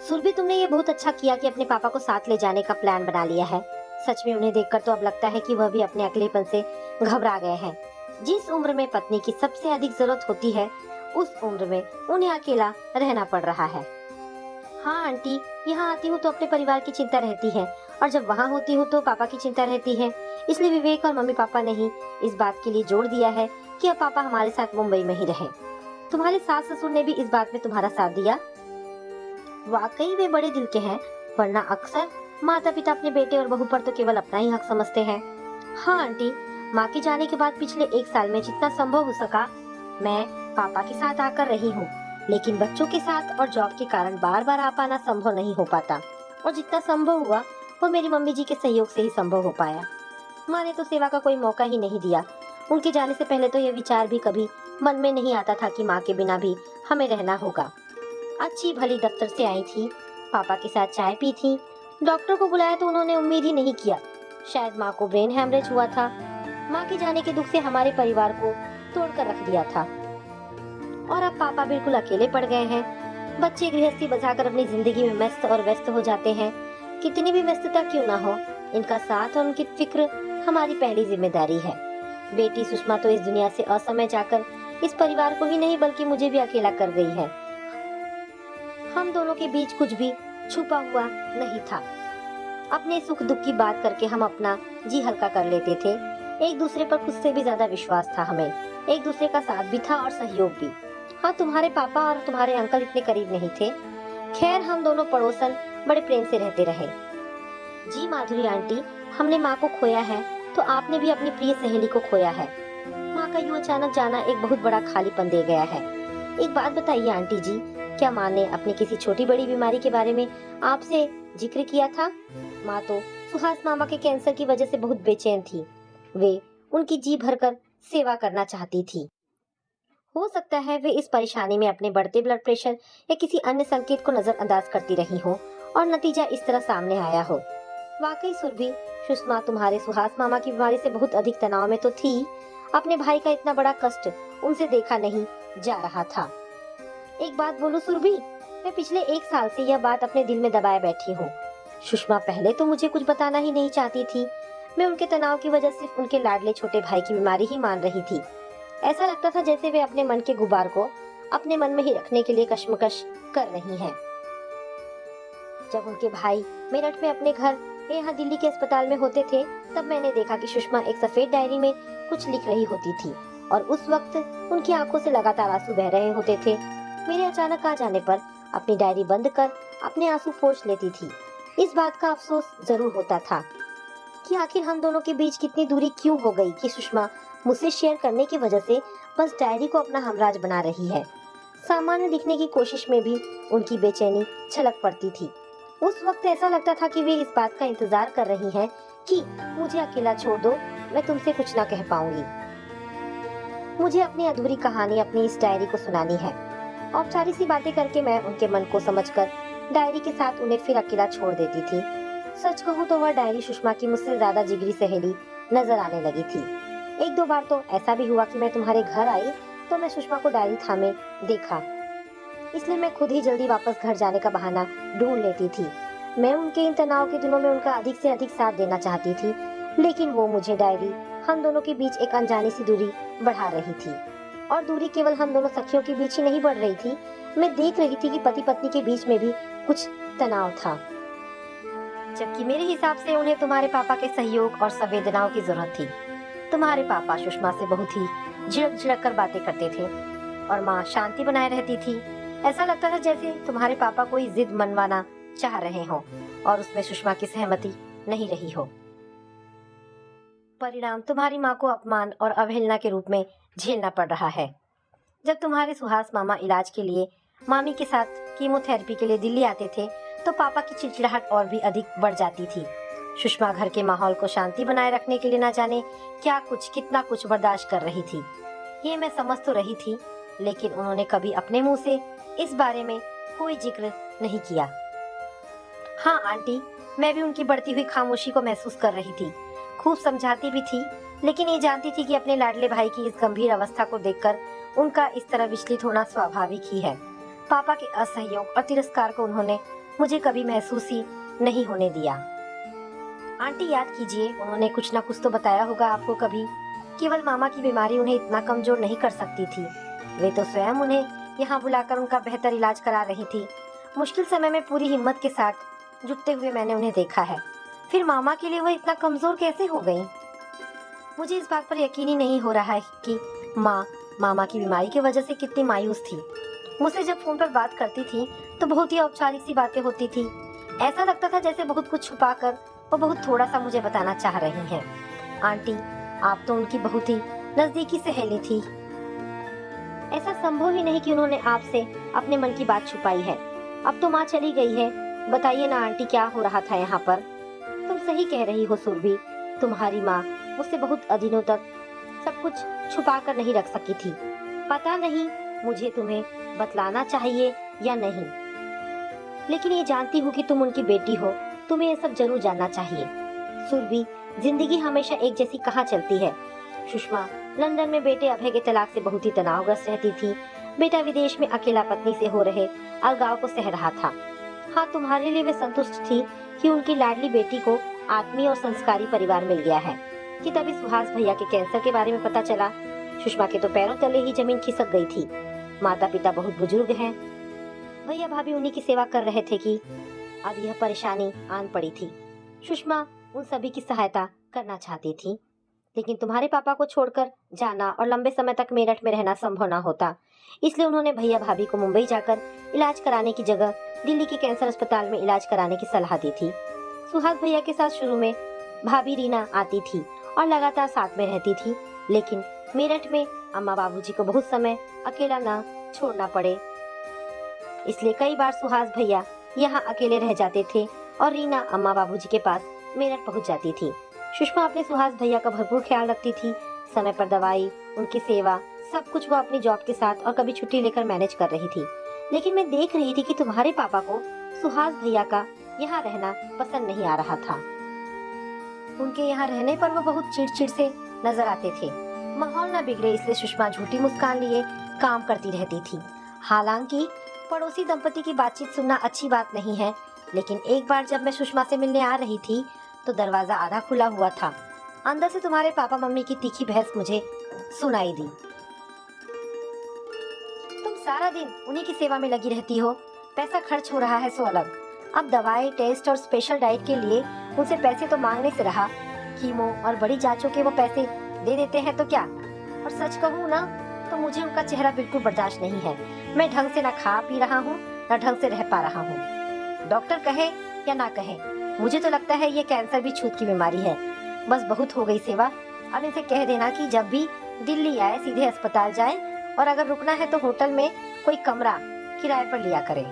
सुरभि, तुमने ये बहुत अच्छा किया कि अपने पापा को साथ ले जाने का प्लान बना लिया है। सच में उन्हें देखकर तो अब लगता है कि वह भी अपने अकेलेपन से घबरा गए हैं। जिस उम्र में पत्नी की सबसे अधिक जरूरत होती है, उस उम्र में उन्हें अकेला रहना पड़ रहा है। हाँ आंटी, यहाँ आती हूँ तो अपने परिवार की चिंता रहती है, और जब वहाँ होती हूँ तो पापा की चिंता रहती है। इसलिए विवेक और मम्मी पापा ने ही इस बात के लिए जोर दिया है कि अब पापा हमारे साथ मुंबई में ही रहे। तुम्हारे सास ससुर ने भी इस बात में तुम्हारा साथ दिया। वाकई वे बड़े दिल के हैं, वरना अक्सर माता पिता अपने बेटे और बहू पर तो केवल अपना ही हक समझते हैं। हाँ आंटी, माँ के जाने के बाद पिछले 1 साल में जितना संभव हो सका मैं पापा के साथ आकर रही हूँ, लेकिन बच्चों के साथ और जॉब के कारण बार बार आ पाना संभव नहीं हो पाता, और जितना संभव हुआ वो मेरी मम्मी जी के सहयोग से ही संभव हो पाया। माँ ने तो सेवा का कोई मौका ही नहीं दिया। उनके जाने से पहले तो ये विचार भी कभी मन में नहीं आता था कि माँ के बिना भी हमें रहना होगा। अच्छी भली दफ्तर से आई थी, पापा के साथ चाय पी थी, डॉक्टर को बुलाया तो उन्होंने उम्मीद ही नहीं किया। शायद माँ को ब्रेन हैमरेज हुआ था। माँ के जाने के दुख से हमारे परिवार को तोड़कर रख दिया था, और अब पापा बिल्कुल अकेले पड़ गए हैं। बच्चे गृहस्थी बचाकर अपनी जिंदगी में मस्त और व्यस्त हो जाते हैं। कितनी भी व्यस्तता क्यों ना हो, इनका साथ और उनकी फिक्र हमारी पहली जिम्मेदारी है। बेटी सुषमा तो इस दुनिया से असमय जाकर इस परिवार को ही नहीं बल्कि मुझे भी अकेला कर गई है। हम दोनों के बीच कुछ भी छुपा हुआ नहीं था। अपने सुख दुख की बात करके हम अपना जी हल्का कर लेते थे। एक दूसरे पर खुद से भी ज्यादा विश्वास था हमें। एक दूसरे का साथ भी था और सहयोग भी। हाँ, तुम्हारे पापा और तुम्हारे अंकल इतने करीब नहीं थे। खैर, हम दोनों पड़ोसन बड़े प्रेम से रहते रहे। जी माधुरी आंटी, हमने माँ को खोया है तो आपने भी अपनी प्रिय सहेली को खोया है। माँ का यूं अचानक जाना एक बहुत बड़ा खालीपन दे गया है। एक बात बताइए आंटी जी, क्या माँ ने अपनी किसी छोटी बड़ी बीमारी के बारे में आपसे जिक्र किया था? माँ तो सुहास मामा के कैंसर की वजह से बहुत बेचैन थी। वे उनकी जी भरकर सेवा करना चाहती थी। हो सकता है वे इस परेशानी में अपने बढ़ते ब्लड प्रेशर या किसी अन्य संकेत को नजरअंदाज करती रही हो और नतीजा इस तरह सामने आया हो। वाकई सुरभि, सुषमा तुम्हारे सुहास मामा की बीमारी से बहुत अधिक तनाव में तो थी। अपने भाई का इतना बड़ा कष्ट उनसे देखा नहीं जा रहा था। एक बात बोलूं सुरभि, मैं पिछले 1 साल से यह बात अपने दिल में दबाए बैठी हूँ। सुषमा पहले तो मुझे कुछ बताना ही नहीं चाहती थी। मैं उनके तनाव की वजह सिर्फ उनके लाडले छोटे भाई की बीमारी ही मान रही थी। ऐसा लगता था जैसे वे अपने मन के गुबार को अपने मन में ही रखने के लिए कश्मकश कर रही हैं। जब उनके भाई मेरठ में अपने घर यहाँ दिल्ली के अस्पताल में होते थे, तब मैंने देखा कि सुषमा एक सफेद डायरी में कुछ लिख रही होती थी, और उस वक्त उनकी आंखों से लगातार आंसू बह रहे होते थे। मेरे अचानक आ जाने पर अपनी डायरी बंद कर अपने आंसू पोंछ लेती थी। इस बात का अफसोस जरूर होता था कि आखिर हम दोनों के बीच कितनी दूरी क्यों हो गई कि सुषमा मुझसे शेयर करने की वजह से बस डायरी को अपना हमराज बना रही है। सामान्य दिखने की कोशिश में भी उनकी बेचैनी झलक पड़ती थी। उस वक्त ऐसा लगता था कि वे इस बात का इंतजार कर रही हैं कि मुझे अकेला छोड़ दो, मैं तुमसे कुछ ना कह पाऊंगी। मुझे अपनी अधूरी कहानी अपनी इस डायरी को सुनानी है। औपचारिक सी बातें करके मैं उनके मन को समझकर डायरी के साथ उन्हें फिर अकेला छोड़ देती थी। सच कहूँ तो वह डायरी सुषमा की मुझसे ज्यादा जिगरी सहेली नजर आने लगी थी। 1-2 बार तो ऐसा भी हुआ कि मैं तुम्हारे घर आई तो मैं सुषमा को डायरी थामे देखा, इसलिए मैं खुद ही जल्दी वापस घर जाने का बहाना ढूंढ लेती थी। मैं उनके इन तनाव के दिनों में उनका अधिक से अधिक साथ देना चाहती थी, लेकिन वो मुझे डायरी हम दोनों के बीच एक अनजानी सी दूरी बढ़ा रही थी। और दूरी केवल हम दोनों सखियों के बीच ही नहीं बढ़ रही थी, मैं देख रही थी कि पति पत्नी के बीच में भी कुछ तनाव था, जबकि मेरे हिसाब से उन्हें तुम्हारे पापा के सहयोग और संवेदनाओं की जरूरत थी। तुम्हारे पापा सुषमा से बहुत ही झिड़क झिड़क कर बातें करते थे और माँ शांति बनाए रहती थी। ऐसा लगता था जैसे तुम्हारे पापा कोई जिद मनवाना चाह रहे हो और उसमें सुषमा की सहमति नहीं रही हो। परिणाम तुम्हारी माँ को अपमान और अवहेलना के रूप में झेलना पड़ रहा है। जब तुम्हारे सुहास मामा इलाज के लिए मामी के साथ कीमोथेरेपी के लिए दिल्ली आते थे तो पापा की चिड़चिड़ाहट और भी अधिक बढ़ जाती थी। सुषमा घर के माहौल को शांति बनाए रखने के लिए ना जाने क्या कुछ कितना कुछ बर्दाश्त कर रही थी। ये मैं समझ तो रही थी, लेकिन उन्होंने कभी अपने मुंह से इस बारे में कोई जिक्र नहीं किया। हाँ आंटी, मैं भी उनकी बढ़ती हुई खामोशी को महसूस कर रही थी। खूब समझाती भी थी, लेकिन ये जानती थी कि अपने लाडले भाई की इस गंभीर अवस्था को देखकर उनका इस तरह विचलित होना स्वाभाविक ही है। पापा के असहयोग और तिरस्कार को उन्होंने मुझे कभी महसूस ही नहीं होने दिया। आंटी याद कीजिए, उन्होंने कुछ ना कुछ तो बताया होगा आपको कभी। केवल मामा की बीमारी उन्हें इतना कमजोर नहीं कर सकती थी, वे तो स्वयं उन्हें यहाँ बुलाकर उनका बेहतर इलाज करा रही थी। मुश्किल समय में पूरी हिम्मत के साथ जुटते हुए मैंने उन्हें देखा है। फिर मामा के लिए वह इतना कमजोर कैसे हो गई? मुझे इस बात पर यकीन ही नहीं हो रहा है कि माँ मामा की बीमारी की वजह से कितनी मायूस थी। मुझसे जब फोन पर बात करती थी तो बहुत ही औपचारिक सी बातें होती थी। ऐसा लगता था जैसे बहुत कुछ छुपाकर वो बहुत थोड़ा सा मुझे बताना चाह रही हैं। आंटी, आप तो उनकी बहुत ही नजदीकी सहेली थी। ऐसा संभव ही नहीं कि उन्होंने आपसे अपने मन की बात छुपाई है। अब तो माँ चली गई है, बताइए ना आंटी, क्या हो रहा था यहाँ पर? तुम सही कह रही हो सुरभि, तुम्हारी माँ मुझसे बहुत दिनों तक सब कुछ छुपा कर नहीं रख सकी थी। पता नहीं मुझे तुम्हें बतलाना चाहिए या नहीं, लेकिन ये जानती हूँ कि तुम उनकी बेटी हो, तुम्हें ये सब जरूर जानना चाहिए। सुरभि, जिंदगी हमेशा एक जैसी कहाँ चलती है। सुषमा लंदन में बेटे अभय के तलाक से बहुत ही तनावग्रस्त रहती थी। बेटा विदेश में अकेला पत्नी से हो रहे अलगाव को सह रहा था। हाँ, तुम्हारे लिए वे संतुष्ट थी कि उनकी लाडली बेटी को आत्मीय और संस्कारी परिवार मिल गया है कि तभी सुहास भैया के कैंसर के बारे में पता चला। सुषमा के तो पैरों तले ही जमीन खिसक गई थी। माता पिता बहुत बुजुर्ग हैं, भैया भाभी उन्हीं की सेवा कर रहे थे कि अब यह परेशानी आन पड़ी थी। सुषमा उन सभी की सहायता करना चाहती थी, लेकिन तुम्हारे पापा को छोड़कर जाना और लंबे समय तक मेरठ में रहना संभव न होता। इसलिए उन्होंने भैया भाभी को मुंबई जाकर इलाज कराने की जगह दिल्ली के कैंसर अस्पताल में इलाज कराने की सलाह दी थी। सुहास भैया के साथ शुरू में भाभी रीना आती थी और लगातार साथ में रहती थी, लेकिन मेरठ में अम्मा बाबूजी को बहुत समय अकेला न छोड़ना पड़े, इसलिए कई बार सुहास भैया यहाँ अकेले रह जाते थे और रीना अम्मा बाबूजी के पास मेरठ पहुँच जाती थी। सुषमा अपने सुहास भैया का भरपूर ख्याल रखती थी। समय पर दवाई, उनकी सेवा, सब कुछ वो अपनी जॉब के साथ और कभी छुट्टी लेकर मैनेज कर रही थी। लेकिन मैं देख रही थी कि तुम्हारे पापा को सुहास भैया का यहाँ रहना पसंद नहीं आ रहा था। उनके यहाँ रहने पर वो बहुत चिड़चिड़ से नजर आते थे। माहौल न बिगड़े इसलिए सुषमा झूठी मुस्कान लिए काम करती रहती थी। हालांकि पड़ोसी दंपति की बातचीत सुनना अच्छी बात नहीं है, लेकिन एक बार जब मैं सुषमा से मिलने आ रही थी तो दरवाजा आधा खुला हुआ था। अंदर से तुम्हारे पापा मम्मी की तीखी बहस मुझे सुनाई दी। तुम सारा दिन उन्हीं की सेवा में लगी रहती हो, पैसा खर्च हो रहा है सो अलग। अब दवाई, टेस्ट और स्पेशल डाइट के लिए उनसे पैसे तो मांगने से रहा, कीमो और बड़ी जांचों के वो पैसे दे देते हैं तो क्या। और सच कहूँ ना तो मुझे उनका चेहरा बिल्कुल बर्दाश्त नहीं है। मैं ढंग से ना खा पी रहा हूँ, ना ढंग से रह पा रहा हूँ। डॉक्टर कहे या ना कहे, मुझे तो लगता है ये कैंसर भी छूत की बीमारी है। बस बहुत हो गई सेवा। अब इनसे कह देना कि जब भी दिल्ली आए सीधे अस्पताल जाए, और अगर रुकना है तो होटल में कोई कमरा किराए पर लिया करे।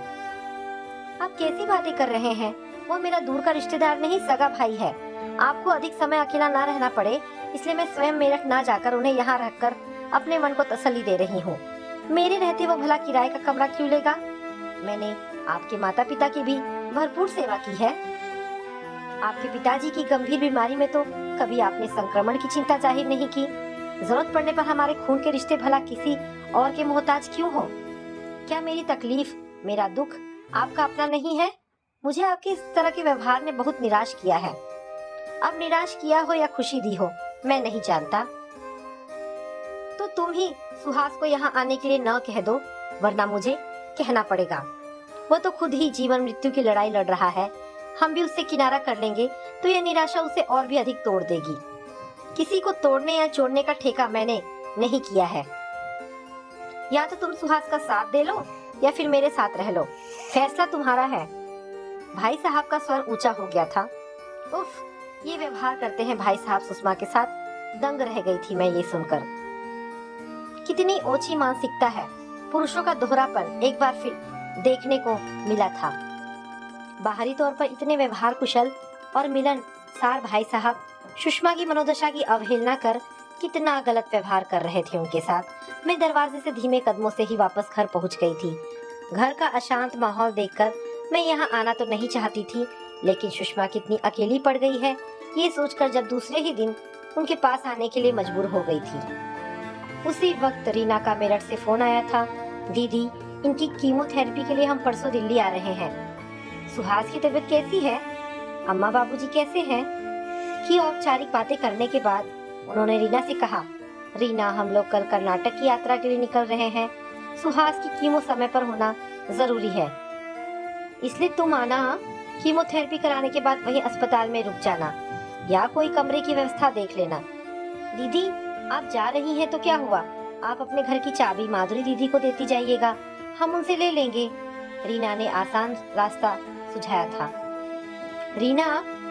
आप कैसी बातें कर रहे हैं? वो मेरा दूर का रिश्तेदार नहीं, सगा भाई है। आपको अधिक समय अकेला ना रहना पड़े इसलिए मैं स्वयं मेरठ ना जाकर उन्हें यहाँ रखकर अपने मन को तसल्ली दे रही हूँ। मेरे रहते वो भला किराए का कमरा क्यों लेगा? मैंने आपके माता पिता की भी भरपूर सेवा की है। आपके पिताजी की गंभीर बीमारी में तो कभी आपने संक्रमण की चिंता जाहिर नहीं की। जरूरत पड़ने पर हमारे खून के रिश्ते भला किसी और के मोहताज क्यों हो? क्या मेरी तकलीफ, मेरा दुख आपका अपना नहीं है? मुझे आपके इस तरह के व्यवहार ने बहुत निराश किया है। अब निराश किया हो या खुशी दी हो मैं नहीं जानता। तो तुम ही सुहास को यहाँ आने के लिए न कह दो, वरना मुझे कहना पड़ेगा। वो तो खुद ही जीवन मृत्यु की लड़ाई लड़ रहा है। हम भी उससे किनारा कर लेंगे तो यह निराशा उसे और भी अधिक तोड़ देगी। किसी को तोड़ने या जोड़ने का ठेका मैंने नहीं किया है। या तो तुम सुहास का साथ दे लो या फिर मेरे साथ रह लो, फैसला तुम्हारा है। भाई साहब का स्वर ऊंचा हो गया था। उफ, ये व्यवहार करते हैं भाई साहब सुषमा के साथ। दंग रह गई थी मैं ये सुनकर। कितनी ओछी मानसिकता है। पुरुषों का दोहरापन एक बार फिर देखने को मिला था। बाहरी तौर पर इतने व्यवहार कुशल और मिलनसार भाई साहब सुषमा की मनोदशा की अवहेलना कर कितना गलत व्यवहार कर रहे थे उनके साथ। मैं दरवाजे से धीमे कदमों से ही वापस घर पहुंच गई थी। घर का अशांत माहौल देखकर मैं यहाँ आना तो नहीं चाहती थी, लेकिन सुषमा कितनी अकेली पड़ गई है ये सोचकर जब दूसरे ही दिन उनके पास आने के लिए मजबूर हो गई थी। उसी वक्त रीना का मेरठ से फोन आया था। दीदी, इनकी कीमोथेरेपी के लिए हम परसों दिल्ली आ रहे हैं। सुहास की तबीयत कैसी है? अम्मा बाबूजी कैसे हैं? की औपचारिक बातें करने के बाद उन्होंने रीना से कहा, रीना, हम लोग कल कर्नाटक की यात्रा के लिए निकल रहे हैं। सुहास की कीमो समय पर होना जरूरी है, इसलिए तुम आना। कीमोथेरेपी कराने के बाद वहीं अस्पताल में रुक जाना या कोई कमरे की व्यवस्था देख लेना। दीदी, आप जा रही हैं तो क्या हुआ? आप अपने घर की चाबी माधुरी दीदी को देती जाइएगा, हम उनसे ले लेंगे। रीना ने आसान रास्ता सुझाया था। रीना,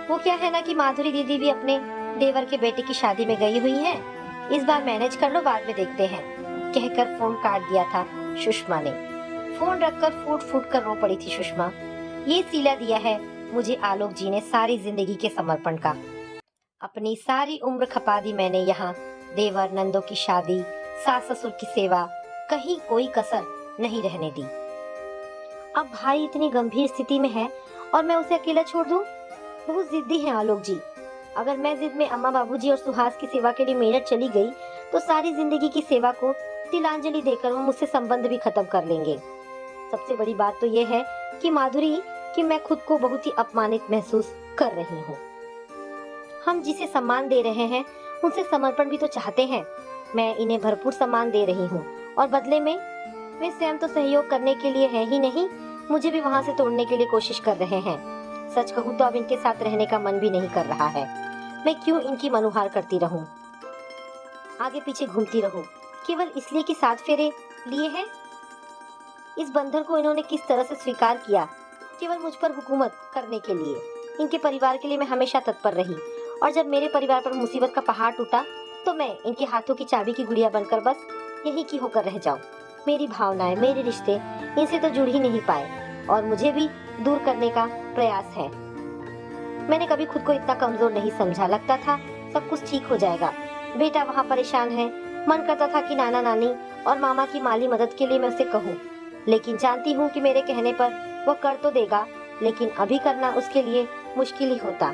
वो क्या है ना कि माधुरी दीदी भी अपने देवर के बेटे की शादी में गई हुई हैं। इस बार मैनेज कर लो, बाद में देखते हैं, कहकर फोन काट दिया था सुषमा ने। फोन रखकर फूट फूट कर रो पड़ी थी सुषमा। ये सिला दिया है मुझे आलोक जी ने सारी जिंदगी के समर्पण का। अपनी सारी उम्र खपा दी मैंने यहाँ। देवर नंदों की शादी, सास ससुर की सेवा, कहीं कोई कसर नहीं रहने दी। अब भाई इतनी गंभीर स्थिति में है और मैं उसे अकेला छोड़ दूं? बहुत जिद्दी है आलोक जी। अगर मैं जिद में अम्मा बाबूजी और सुहास की सेवा के लिए मेरठ चली गई तो सारी जिंदगी की सेवा को तिलांजलि देकर वो मुझसे संबंध भी खत्म कर लेंगे। सबसे बड़ी बात तो ये है कि माधुरी, कि मैं खुद को बहुत ही अपमानित महसूस कर रही हूँ। हम जिसे सम्मान दे रहे हैं उनसे समर्पण भी तो चाहते हैं। मैं इन्हें भरपूर सम्मान दे रही हूँ और बदले में वे स्वयं तो सहयोग करने के लिए है ही नहीं, मुझे भी वहाँ से तोड़ने के लिए कोशिश कर रहे हैं। सच कहूँ तो अब इनके साथ रहने का मन भी नहीं कर रहा है। मैं क्यों इनकी मनुहार करती रहूं, आगे पीछे घूमती रहूं, केवल इसलिए कि 7 फेरे लिए हैं। इस बंधन को इन्होंने किस तरह से स्वीकार किया, केवल मुझ पर हुकूमत करने के लिए। इनके परिवार के लिए मैं हमेशा तत्पर रही और जब मेरे परिवार पर मुसीबत का पहाड़ टूटा तो मैं इनके हाथों की चाबी की गुड़िया बनकर बस यही की होकर रह जाऊं। मेरी भावनाएं, मेरे रिश्ते इनसे तो जुड़ ही नहीं पाए और मुझे भी दूर करने का प्रयास है। मैंने कभी खुद को इतना कमजोर नहीं समझा। लगता था सब कुछ ठीक हो जाएगा। बेटा वहाँ परेशान है, मन करता था कि नाना नानी और मामा की माली मदद के लिए मैं उसे कहूँ, लेकिन जानती हूँ कि मेरे कहने पर वो कर तो देगा, लेकिन अभी करना उसके लिए मुश्किल ही होता।